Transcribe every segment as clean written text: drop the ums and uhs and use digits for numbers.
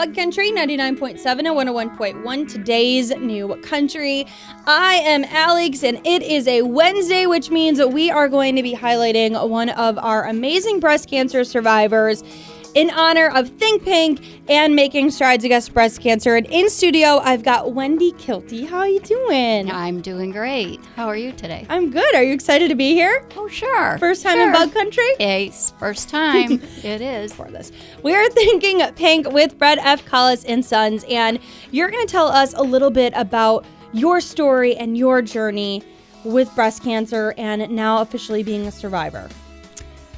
Bug Country 99.7 and 101.1, today's new country. I am Alex, and it is a Wednesday, which means that we are going to be highlighting one of our amazing breast cancer survivors in honor of Think Pink and Making Strides Against Breast Cancer. And in studio, I've got Wendy Kilty. How are you doing? I'm doing great. How are you today? I'm good. Are you excited to be here? Oh, sure. First time in Bug Country? Yes, first time. It is. For this. We are Thinking Pink with Fred F. Collis and Sons, and you're going to tell us a little bit about your story and your journey with breast cancer and now officially being a survivor.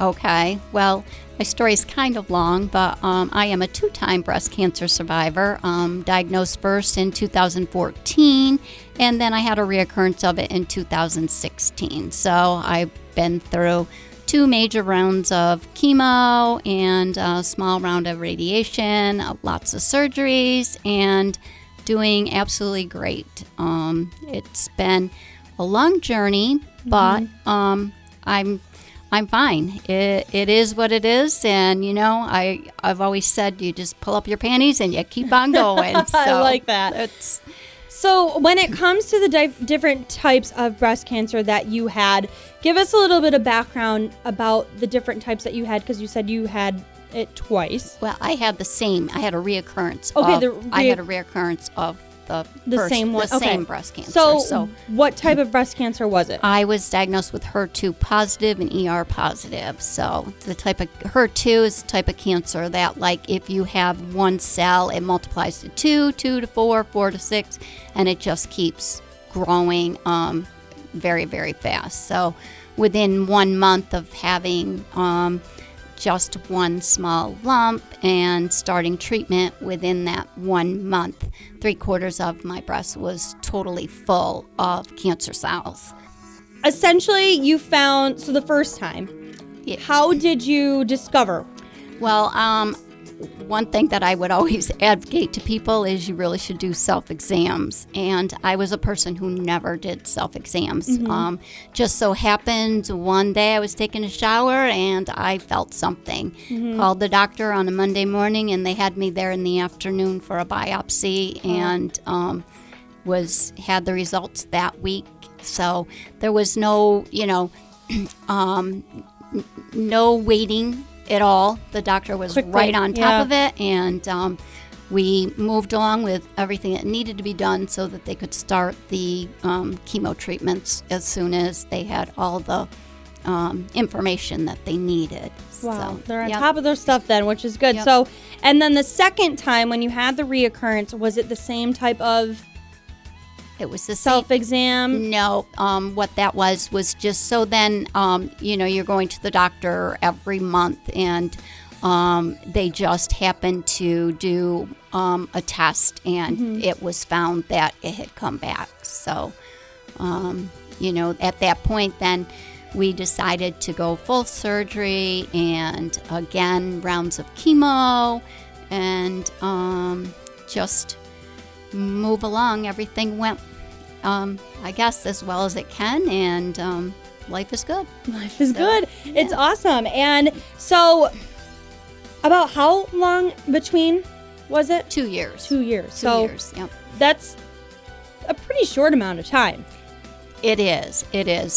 Okay. Well, my story is kind of long, but I am a two-time breast cancer survivor, diagnosed first in 2014, and then I had a reoccurrence of it in 2016. So I've been through 2 major rounds of chemo and a small round of radiation, lots of surgeries, and doing absolutely great. It's been a long journey, but I'm fine. It is what it is, and I've always said you just pull up your panties and you keep on going. So I like that. So when it comes to the different types of breast cancer that you had, give us a little bit of background about the different types that you had, because you said you had it twice. Well, I had the same. I had a reoccurrence. Okay, I had a reoccurrence of the same one. The same breast cancer. So what type of breast cancer was it? I was diagnosed with HER2 positive and ER positive. So the type of HER2 is the type of cancer that, like, if you have one cell, it multiplies to 2, 2 to 4, 4 to 6, and it just keeps growing very, very fast. So within 1 month of having just one small lump and starting treatment, within that 1 month, 3/4 of my breast was totally full of cancer cells. Essentially, you found, so the first time, How did you discover? Well, one thing that I would always advocate to people is you really should do self-exams. And I was a person who never did self-exams. Just so happened one day I was taking a shower and I felt something. Called the doctor on a Monday morning, and they had me there in the afternoon for a biopsy, and had the results that week. So there was no, no waiting at all. The doctor was right on top of it, and we moved along with everything that needed to be done so that they could start the chemo treatments as soon as they had all the information that they needed. Wow, So, they're on top of their stuff then, which is good. Yep. So, and then the second time when you had the reoccurrence, was it the same type of it was the same. self-exam? No, what that was just so then, you're going to the doctor every month, and they just happened to do a test, and it was found that it had come back. So, at that point then, we decided to go full surgery and, again, rounds of chemo, and just move along. Everything went, I guess, as well as it can, and life is good. Life is good. Yeah. It's awesome. And so, about how long between was it? 2 years. 2 years. 2 years, yep. That's a pretty short amount of time. It is.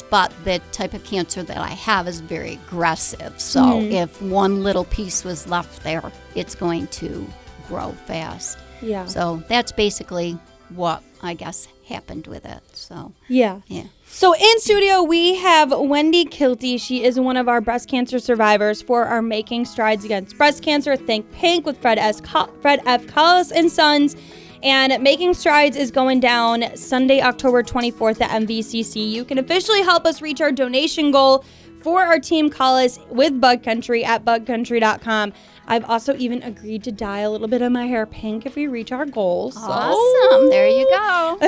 But the type of cancer that I have is very aggressive. So if one little piece was left there, it's going to grow fast. Yeah. So that's basically what I guess happened with it. So yeah. So in studio we have Wendy Kilty. She is one of our breast cancer survivors for our Making Strides Against Breast Cancer Think Pink with Fred F. Collis and Sons. And Making Strides is going down Sunday, October 24th at MVCC. You can officially help us reach our donation goal for our Team Collis with Bug Country at bugcountry.com. I've also even agreed to dye a little bit of my hair pink if we reach our goals. Awesome. There you go.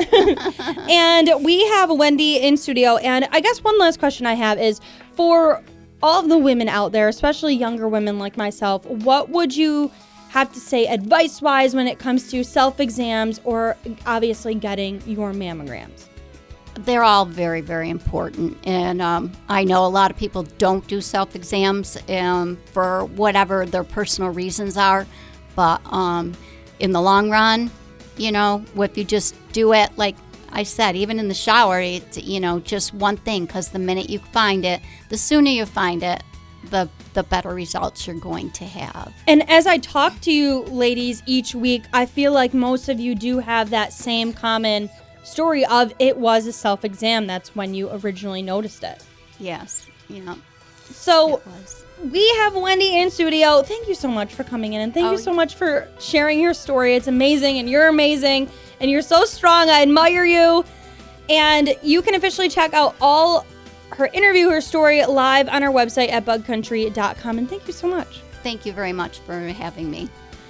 And we have Wendy in studio. And I guess one last question I have is, for all of the women out there, especially younger women like myself, what would you have to say advice-wise when it comes to self-exams or obviously getting your mammograms? They're all very, very important. And I know a lot of people don't do self-exams for whatever their personal reasons are. But in the long run, if you just do it, like I said, even in the shower, it's, just one thing, because the minute you find it, the sooner you find it, the better results you're going to have. And as I talk to you ladies each week, I feel like most of you do have that same common story of it was a self-exam. That's when you originally noticed it. Yes. Yeah. So we have Wendy in studio. Thank you so much for coming in, and thank you so much for sharing your story. It's amazing, and you're amazing, and you're so strong. I admire you. And you can officially check out all her interview, her story, live on our website at bugcountry.com. And thank you so much. Thank you very much for having me.